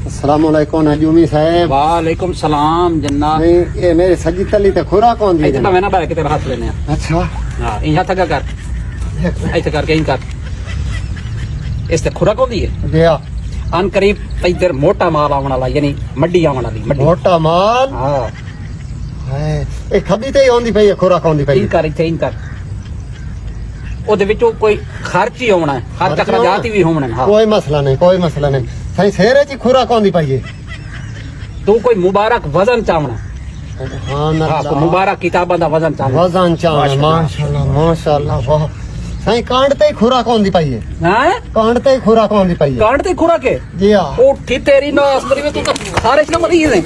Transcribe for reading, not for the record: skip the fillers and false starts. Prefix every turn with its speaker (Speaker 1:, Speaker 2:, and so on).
Speaker 1: अस्सलामुअलैकुम नजूमी साहब।
Speaker 2: वालेकुम सलाम जन्नत।
Speaker 1: नहीं ये मेरे सजी तली ते खुरा कौन दी
Speaker 2: इतना मैं ना बैठ के तेरा हाथ लेने
Speaker 1: अच्छा
Speaker 2: हां यहाँ तक कर ऐसे करके इन कर इससे खुरा को दी है
Speaker 1: दिया
Speaker 2: अन करीब इधर मोटा माल आवन वाला यानी मड्डी आवन वाली मड्डी
Speaker 1: मोटा माल
Speaker 2: हां
Speaker 1: है ए खबी ते होंदी पई खुरा कौन दी पई
Speaker 2: इन कर इथे इन कर ਉਹਦੇ ਵਿੱਚੋਂ ਕੋਈ ਖਰਚ ਹੀ ਹੋਣਾ ਹਰ ਚੱਕਰ ਜਾਤੀ ਵੀ ਹੋਣਾ ਹਾਂ
Speaker 1: कोई मसला नहीं सही शेरे ची खुरा कौन दी पई
Speaker 2: ਤੂੰ ਕੋਈ ਮੁਬਾਰਕ ਵਜ਼ਨ ਚਾਵਣਾ
Speaker 1: हां
Speaker 2: ਹਾਂ ਕੋਈ ਮੁਬਾਰਕ ਕਿਤਾਬਾਂ ਦਾ ਵਜ਼ਨ ਚਾਵਣਾ
Speaker 1: वजन चाव माशाल्लाह वाह सही कांड ते खुरा कौन दी पई
Speaker 2: ਹਾਂ
Speaker 1: कांड ते खुरा कौन दी पई
Speaker 2: ਕਾਂਡ ਤੇ ਖੁਰਾ ਕੇ
Speaker 1: जी हां
Speaker 2: ਉਹ ਠੀ ਤੇਰੀ ਨਾ ਅਸਲੀ ਵਿੱਚ ਤੂੰ ਤਾਂ ਸਾਰੇ ਚ ਨਾ ਮਰੀ ਨੇ